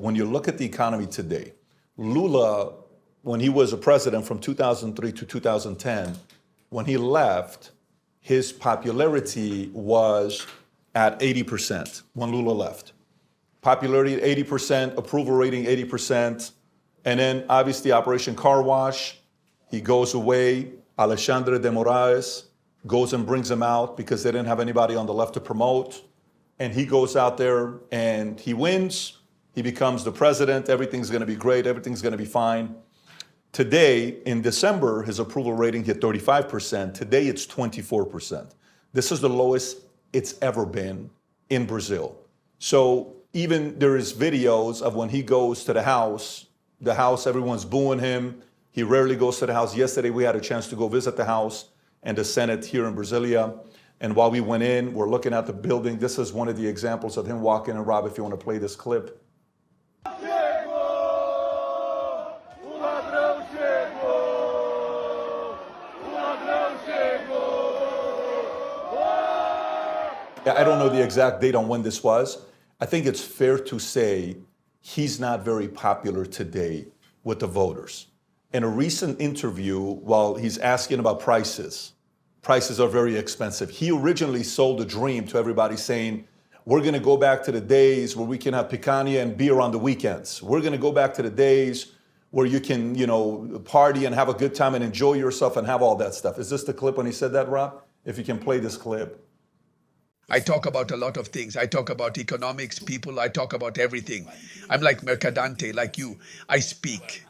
when you look at the economy today, Lula, when he was a president from 2003 to 2010, when he left, his popularity was at 80% when Lula left. Popularity at 80%, approval rating 80%, and then obviously Operation Car Wash, he goes away. Alexandre de Moraes goes and brings him out because they didn't have anybody on the left to promote. And he goes out there and he wins. He becomes the president. Everything's going to be great. Everything's going to be fine. Today, in December, his approval rating hit 35%. Today, it's 24%. This is the lowest it's ever been in Brazil. So even there is videos of when he goes to the House, everyone's booing him. He rarely goes to the House. Yesterday, we had a chance to go visit the House and the Senate here in Brasilia. And while we went in, we're looking at the building. This is one of the examples of him walking in. Rob, if you want to play this clip. Yeah, I don't know the exact date on when this was. I think it's fair to say he's not very popular today with the voters. In a recent interview, while he's asking about prices are very expensive. He originally sold a dream to everybody saying, we're going to go back to the days where we can have picanha and beer on the weekends. We're going to go back to the days where you can, party and have a good time and enjoy yourself and have all that stuff. Is this the clip when he said that, Rob? If you can play this clip. I talk about a lot of things. I talk about economics, people. I talk about everything. I'm like Mercadante, like you. I speak.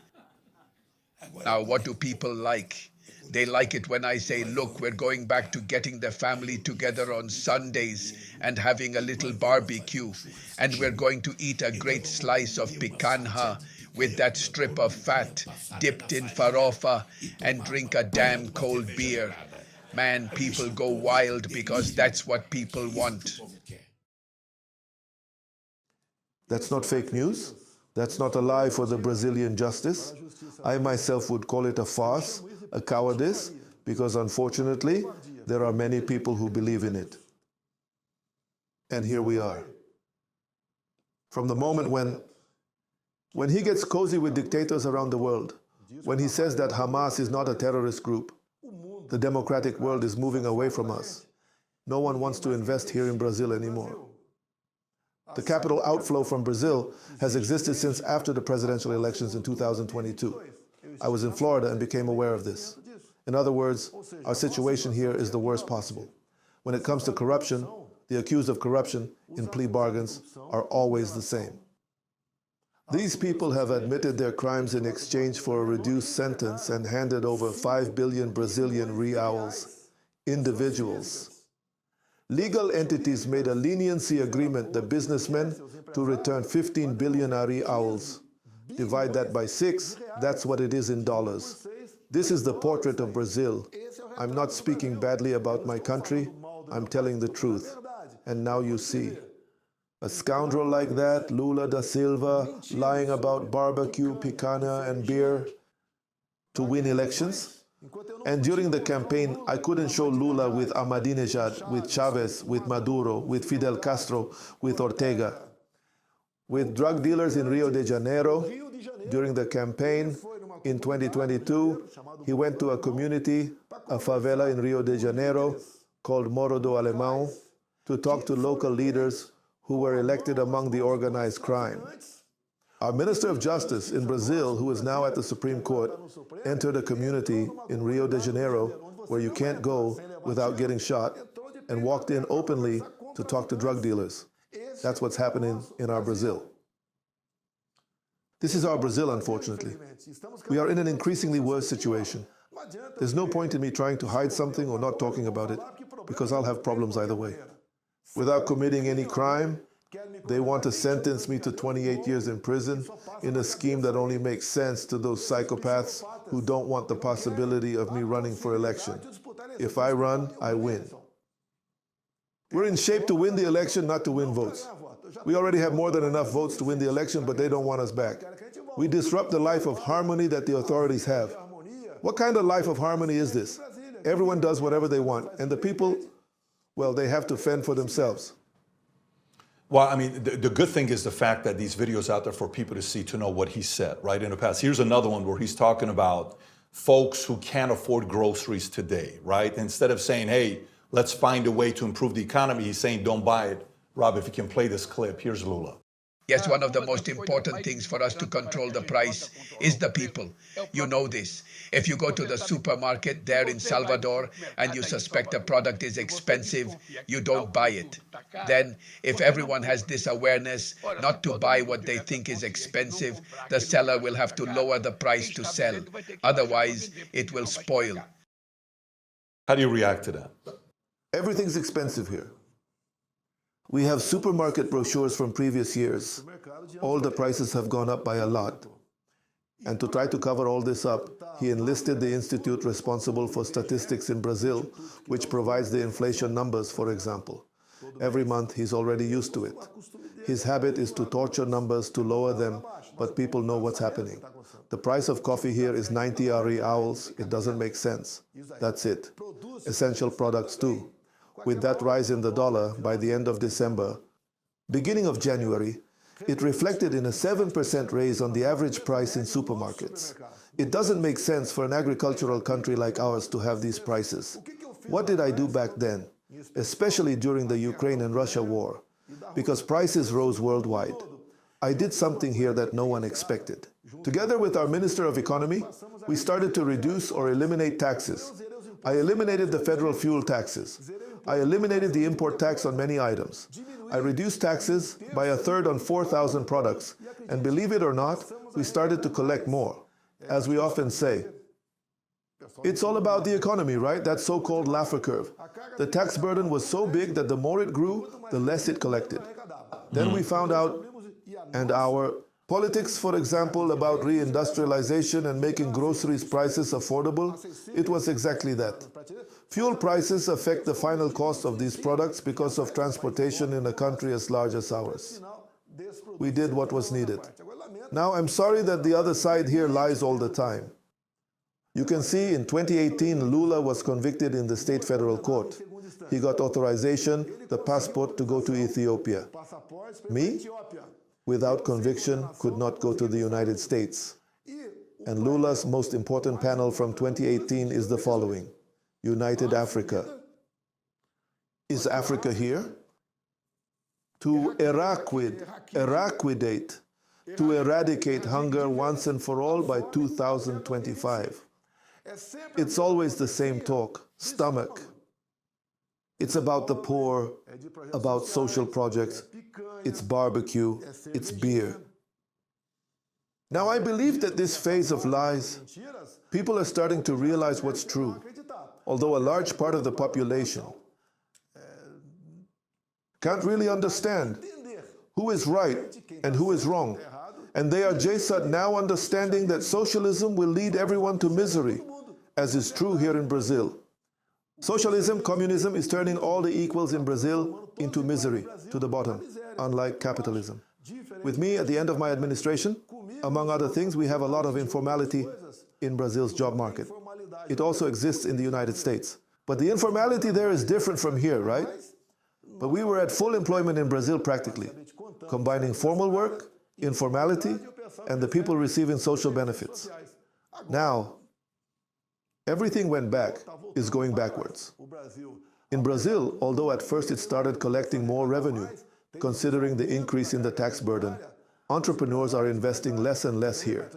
Now, what do people like? They like it when I say, look, we're going back to getting the family together on Sundays and having a little barbecue. And we're going to eat a great slice of picanha with that strip of fat dipped in farofa and drink a damn cold beer. Man, people go wild because that's what people want. That's not fake news. That's not a lie for the Brazilian justice. I myself would call it a farce, a cowardice, because unfortunately, there are many people who believe in it. And here we are. From the moment when he gets cozy with dictators around the world, when he says that Hamas is not a terrorist group, the democratic world is moving away from us. No one wants to invest here in Brazil anymore. The capital outflow from Brazil has existed since after the presidential elections in 2022. I was in Florida and became aware of this. In other words, our situation here is the worst possible. When it comes to corruption, the accused of corruption in plea bargains are always the same. These people have admitted their crimes in exchange for a reduced sentence and handed over 5 billion Brazilian reals, individuals. Legal entities made a leniency agreement, the businessmen, to return 15 billion reals. Divide that by 6, that's what it is in dollars. This is the portrait of Brazil. I'm not speaking badly about my country, I'm telling the truth. And now you see. A scoundrel like that, Lula da Silva, lying about barbecue, picanha, and beer to win elections. And during the campaign, I couldn't show Lula with Ahmadinejad, with Chavez, with Maduro, with Fidel Castro, with Ortega. With drug dealers in Rio de Janeiro, during the campaign in 2022, he went to a community, a favela in Rio de Janeiro, called Morro do Alemão, to talk to local leaders who were elected among the organized crime. Our Minister of Justice in Brazil, who is now at the Supreme Court, entered a community in Rio de Janeiro where you can't go without getting shot and walked in openly to talk to drug dealers. That's what's happening in our Brazil. This is our Brazil, unfortunately. We are in an increasingly worse situation. There's no point in me trying to hide something or not talking about it, because I'll have problems either way. Without committing any crime, they want to sentence me to 28 years in prison in a scheme that only makes sense to those psychopaths who don't want the possibility of me running for election. If I run, I win. We're in shape to win the election, not to win votes. We already have more than enough votes to win the election, but they don't want us back. We disrupt the life of harmony that the authorities have. What kind of life of harmony is this? Everyone does whatever they want, and the people, well, they have to fend for themselves. Well, I mean, the good thing is the fact that these videos out there for people to see, to know what he said, right, in the past. Here's another one where he's talking about folks who can't afford groceries today, right? Instead of saying, hey, let's find a way to improve the economy, he's saying, don't buy it. Rob, if you can play this clip, here's Lula. Yes, one of the most important things for us to control the price is the people. You know this. If you go to the supermarket there in Salvador and you suspect a product is expensive, you don't buy it. Then, if everyone has this awareness not to buy what they think is expensive, the seller will have to lower the price to sell. Otherwise, it will spoil. How do you react to that? Everything's expensive here. We have supermarket brochures from previous years. All the prices have gone up by a lot. And to try to cover all this up, he enlisted the institute responsible for statistics in Brazil, which provides the inflation numbers, for example. Every month, he's already used to it. His habit is to torture numbers to lower them, but people know what's happening. The price of coffee here is 90 reals. It doesn't make sense. That's it. Essential products too. With that rise in the dollar by the end of December, beginning of January, it reflected in a 7% raise on the average price in supermarkets. It doesn't make sense for an agricultural country like ours to have these prices. What did I do back then, especially during the Ukraine and Russia war? Because prices rose worldwide. I did something here that no one expected. Together with our Minister of Economy, we started to reduce or eliminate taxes. I eliminated the federal fuel taxes. I eliminated the import tax on many items. I reduced taxes by a third on 4,000 products. And believe it or not, we started to collect more. As we often say, it's all about the economy, right? That so-called Laffer curve. The tax burden was so big that the more it grew, the less it collected. Then we found out, and our politics, for example, about reindustrialization and making groceries prices affordable, it was exactly that. Fuel prices affect the final cost of these products because of transportation in a country as large as ours. We did what was needed. Now, I'm sorry that the other side here lies all the time. You can see in 2018, Lula was convicted in the state federal court. He got authorization, the passport, to go to Ethiopia. Me, without conviction, could not go to the United States. And Lula's most important panel from 2018 is the following: United Africa. Is Africa here? To eradicate hunger once and for all by 2025. It's always the same talk, stomach. It's about the poor, about social projects, it's barbecue, it's beer. Now, I believe that this phase of lies, people are starting to realize what's true, although a large part of the population can't really understand who is right and who is wrong. And they are just now understanding that socialism will lead everyone to misery, as is true here in Brazil. Socialism, communism is turning all the equals in Brazil into misery, to the bottom, unlike capitalism. With me, at the end of my administration, among other things, we have a lot of informality in Brazil's job market. It also exists in the United States. But the informality there is different from here, right? But we were at full employment in Brazil practically, combining formal work, informality, and the people receiving social benefits. Now, everything went back, is going backwards. In Brazil, although at first it started collecting more revenue, considering the increase in the tax burden, entrepreneurs are investing less and less here,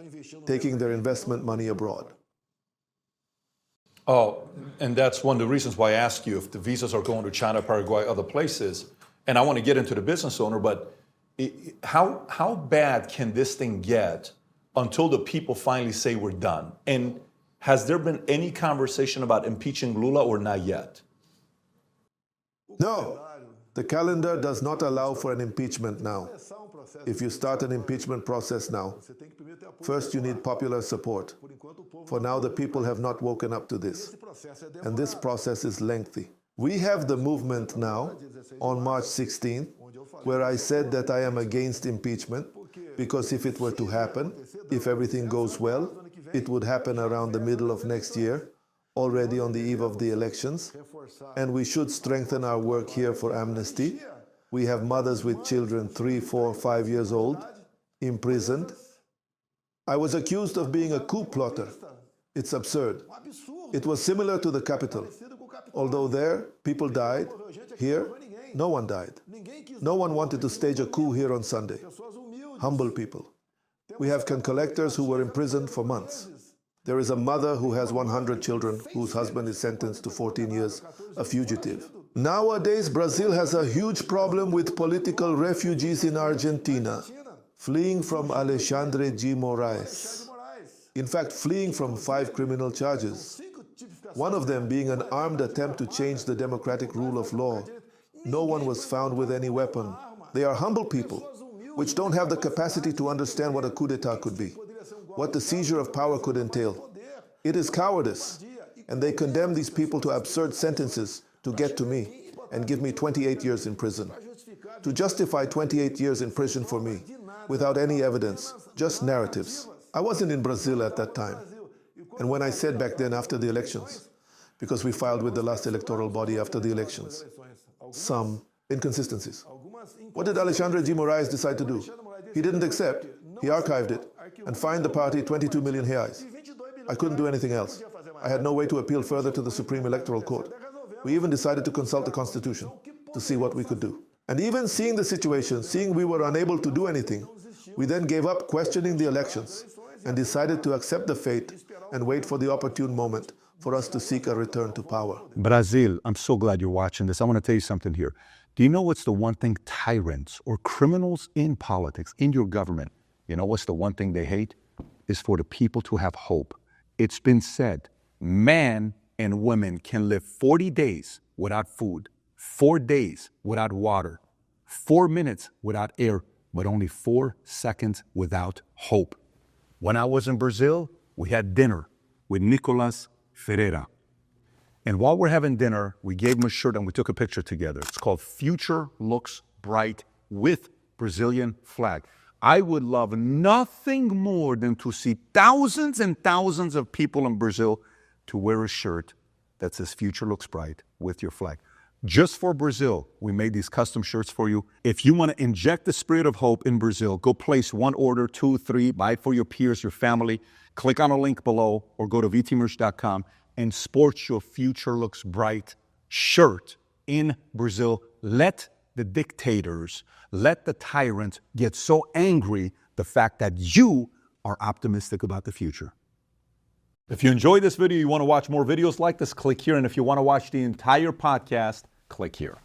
taking their investment money abroad. Oh, and that's one of the reasons why I asked you if the visas are going to China, Paraguay, other places. And I want to get into the business owner, but how bad can this thing get until the people finally say we're done? And has there been any conversation about impeaching Lula or not yet? No, the calendar does not allow for an impeachment now. If you start an impeachment process now, first you need popular support. For now, the people have not woken up to this, and this process is lengthy. We have the movement now, on March 16th, where I said that I am against impeachment, because if it were to happen, if everything goes well, it would happen around the middle of next year, already on the eve of the elections, and we should strengthen our work here for amnesty, We have mothers with children 3, 4, 5 years old, imprisoned. I was accused of being a coup plotter. It's absurd. It was similar to the Capitol. Although there, people died, here, no one died. No one wanted to stage a coup here on Sunday. Humble people. We have collectors who were imprisoned for months. There is a mother who has 100 children whose husband is sentenced to 14 years, a fugitive. Nowadays, Brazil has a huge problem with political refugees in Argentina, fleeing from Alexandre de Moraes. In fact, fleeing from 5 criminal charges. One of them being an armed attempt to change the democratic rule of law. No one was found with any weapon. They are humble people, which don't have the capacity to understand what a coup d'etat could be, what the seizure of power could entail. It is cowardice, and they condemn these people to absurd sentences to get to me and give me 28 years in prison. To justify 28 years in prison for me, without any evidence, just narratives. I wasn't in Brazil at that time. And when I said back then after the elections, because we filed with the last electoral body after the elections, some inconsistencies. What did Alexandre de Moraes decide to do? He didn't accept, he archived it, and fined the party 22 million reais. I couldn't do anything else. I had no way to appeal further to the Supreme Electoral Court. We even decided to consult the Constitution to see what we could do. And even seeing the situation, seeing we were unable to do anything, we then gave up questioning the elections and decided to accept the fate and wait for the opportune moment for us to seek a return to power. Brazil, I'm so glad you're watching this. I want to tell you something here. Do you know what's the one thing tyrants or criminals in politics, in your government, you know what's the one thing they hate? Is for the people to have hope. It's been said, man and women can live 40 days without food, 4 days without water, 4 minutes without air, but only 4 seconds without hope. When I was in Brazil, we had dinner with Nicolas Ferreira. And while we're having dinner, we gave him a shirt and we took a picture together. It's called Future Looks Bright with Brazilian flag. I would love nothing more than to see thousands and thousands of people in Brazil to wear a shirt that says Future Looks Bright with your flag. Just for Brazil, we made these custom shirts for you. If you want to inject the spirit of hope in Brazil, go place 1 order, 2, 3, buy it for your peers, your family. Click on a link below or go to vtmerch.com and sport your Future Looks Bright shirt in Brazil. Let the dictators, let the tyrants get so angry the fact that you are optimistic about the future. If you enjoyed this video, you want to watch more videos like this, click here. And if you want to watch the entire podcast, click here.